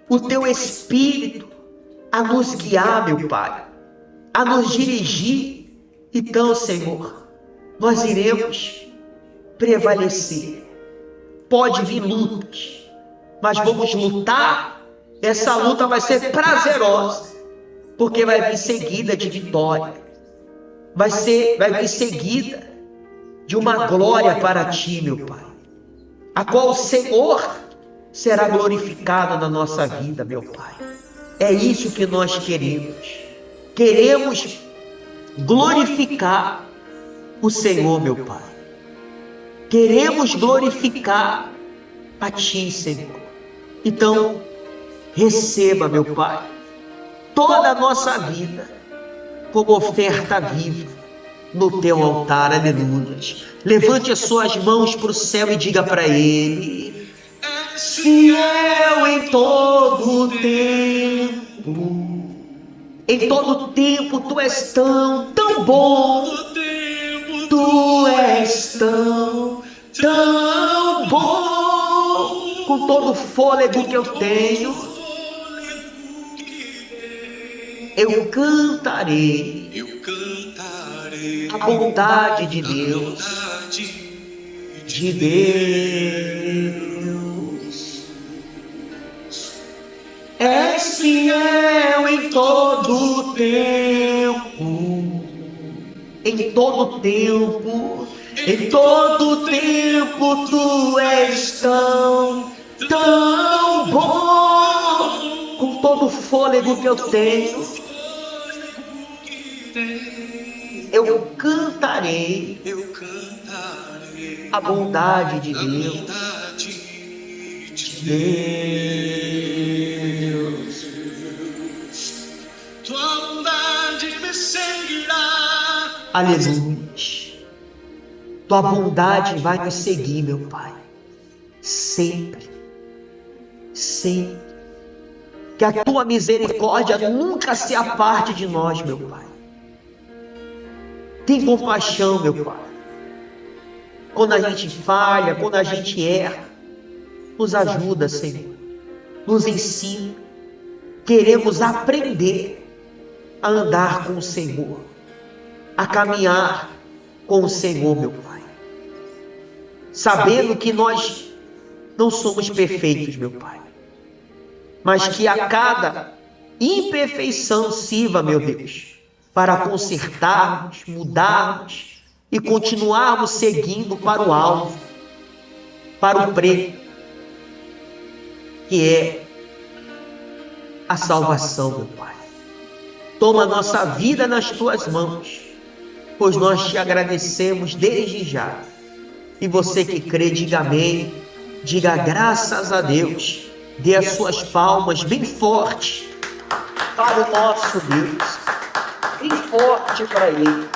o teu Espírito a nos guiar, meu Pai, a nos dirigir, então, Senhor, nós iremos prevalecer. Pode vir lutas, mas vamos lutar. Essa luta vai ser prazerosa, porque vai vir seguida de vitória, vai vir seguida de uma glória para ti, meu Pai, a qual o Senhor será glorificado na nossa vida, meu Pai. É isso que nós queremos glorificar o Senhor, meu Pai. Queremos glorificar a ti, Senhor. Então, receba, meu Pai, toda a nossa vida como oferta viva no teu altar, aleluia. Levante as suas mãos para o céu e diga para Ele: fiel em todo tempo, tu és tão bom, tu és tão bom. Com todo o fôlego que eu tenho, eu cantarei a bondade de Deus. És fiel em todo tempo, em todo tempo tu és tão bom. Com todo o fôlego que eu tenho, eu cantarei a bondade de Deus. Tua bondade me seguirá. Aleluia. Tua bondade vai nos seguir, meu Pai, sempre, sempre. Que a tua misericórdia nunca se aparte de nós, meu Pai. Tem compaixão, meu Pai. Quando a gente falha, quando a gente erra, nos ajuda, Senhor. Nos ensina. Queremos aprender a andar com o Senhor, a caminhar com o Senhor, meu Pai. Sabendo que nós não somos perfeitos, meu Pai, mas que a cada imperfeição sirva, meu Deus, para consertarmos, mudarmos e continuarmos seguindo para o alvo, para o prêmio, que é a salvação, meu Pai. Toma a nossa vida nas tuas mãos, pois nós te agradecemos desde já. E você que crê, diga amém, diga graças a Deus, dê as suas palmas bem forte para o nosso Deus, bem forte para Ele.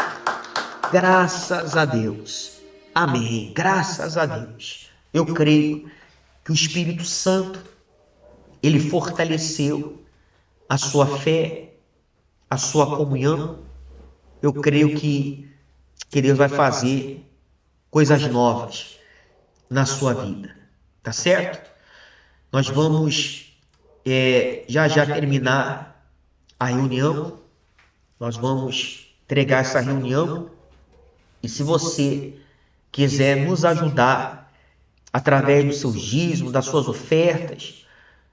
Graças a Deus, amém, graças a Deus. Eu creio que o Espírito Santo, Ele fortaleceu a sua fé, a sua comunhão. Eu creio que Deus vai fazer coisas novas na sua vida, tá certo? Nós vamos já terminar a reunião, nós vamos entregar essa reunião, e se você quiser nos ajudar através do seu dízimo, das suas ofertas,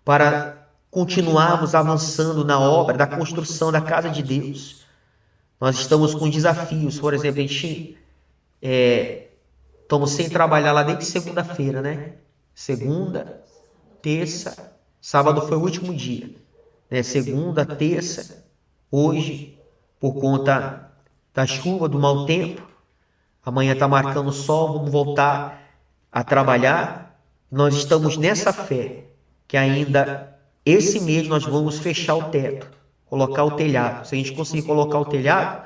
para continuarmos avançando na obra da construção da casa de Deus, nós estamos com desafios. Por exemplo, a gente estamos sem trabalhar lá desde segunda-feira, né? Segunda, terça, sábado foi o último dia, né? Segunda, terça, hoje, por conta da chuva, do mau tempo, amanhã está marcando sol, vamos voltar a trabalhar. Nós estamos nessa fé que ainda esse mês nós vamos fechar o teto, colocar o telhado. Se a gente conseguir colocar o telhado,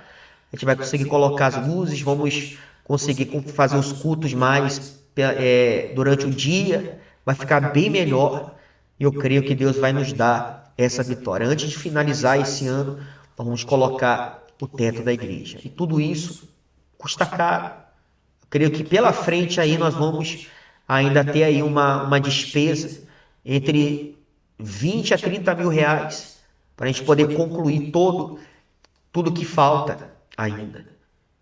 a gente vai conseguir colocar as luzes, vamos conseguir fazer os cultos mais durante o dia, vai ficar bem melhor, e eu creio que Deus vai nos dar essa vitória. Antes de finalizar esse ano, vamos colocar o teto da igreja. E tudo isso custa caro. Eu creio que pela frente aí nós vamos ainda ter aí uma despesa entre 20 a 30 mil reais para a gente poder concluir tudo que falta ainda.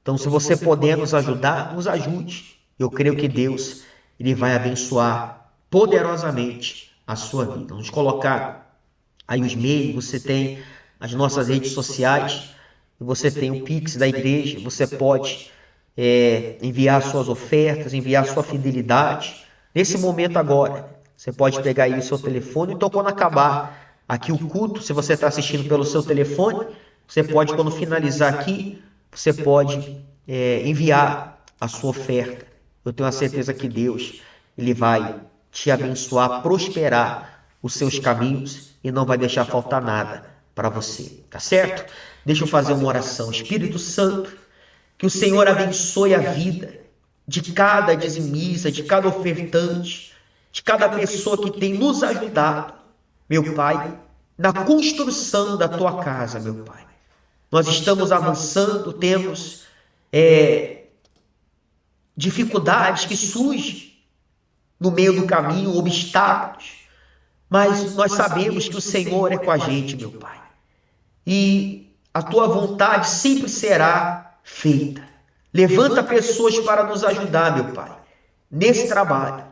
Então, se você puder nos ajudar, nos ajude. Eu creio que Deus Ele vai abençoar poderosamente a sua vida. Vamos colocar aí os meios. Você tem as nossas redes sociais, você tem o Pix da igreja, você pode enviar suas ofertas, enviar sua fidelidade. Nesse momento agora, você pode pegar aí o seu telefone, então quando acabar aqui o culto, se você está assistindo pelo seu telefone, você pode, quando finalizar aqui, você pode enviar a sua oferta. Eu tenho a certeza que Deus Ele vai te abençoar, prosperar os seus caminhos e não vai deixar faltar nada para você, tá certo? Deixa eu fazer uma oração. Espírito Santo, que o Senhor abençoe a vida de cada dizimista, de cada ofertante, de cada pessoa que tem nos ajudado, meu Pai, na construção da Tua casa, meu Pai. Nós estamos avançando, temos dificuldades que surgem no meio do caminho, obstáculos, mas nós sabemos que o Senhor é com a gente, meu Pai. E a Tua vontade sempre será feita. Levanta pessoas para nos ajudar, meu Pai, nesse trabalho,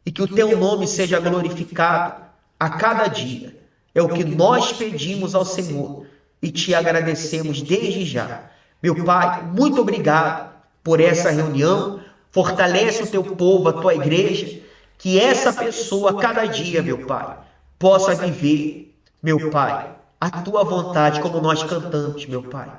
e que o Teu nome seja glorificado a cada dia. É o que nós pedimos ao Senhor e te agradecemos desde já. Meu Pai, muito obrigado por essa reunião. Fortalece o Teu povo, a Tua igreja, que essa pessoa, cada dia, meu Pai, possa viver, meu Pai, a Tua vontade, como nós cantamos, meu Pai.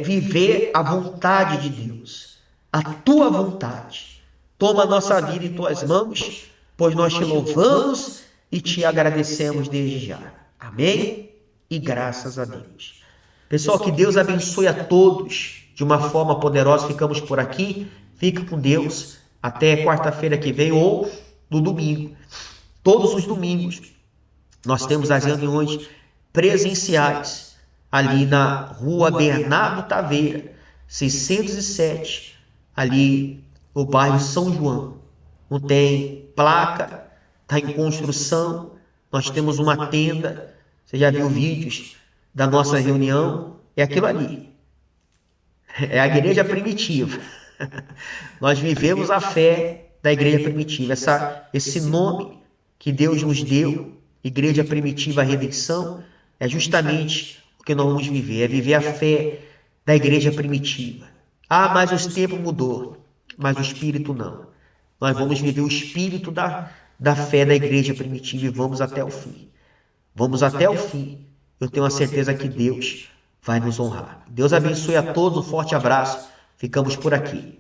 Viver a vontade de Deus, a Tua vontade. Toma a nossa vida em Tuas mãos, pois nós te louvamos e te agradecemos desde já. Amém? E graças a Deus. Pessoal, que Deus abençoe a todos de uma forma poderosa. Ficamos por aqui. Fique com Deus. Até quarta-feira que vem ou no domingo. Todos os domingos nós temos as reuniões presenciais ali na Rua Bernardo Taveira, 607, ali no bairro São João. Não tem placa, está em construção. Nós temos uma tenda. Você já viu vídeos da nossa reunião? É aquilo ali. É a igreja primitiva. Nós vivemos a fé da igreja primitiva. Esse nome que Deus nos deu, Igreja Primitiva Redenção, é justamente o que nós vamos viver, é viver a fé da igreja primitiva. Ah, mas os tempos mudou, mas o espírito não. Nós vamos viver o espírito da fé da igreja primitiva e vamos até o fim. Vamos até o fim. Eu tenho a certeza que Deus vai nos honrar. Deus abençoe a todos, um forte abraço. Ficamos por aqui.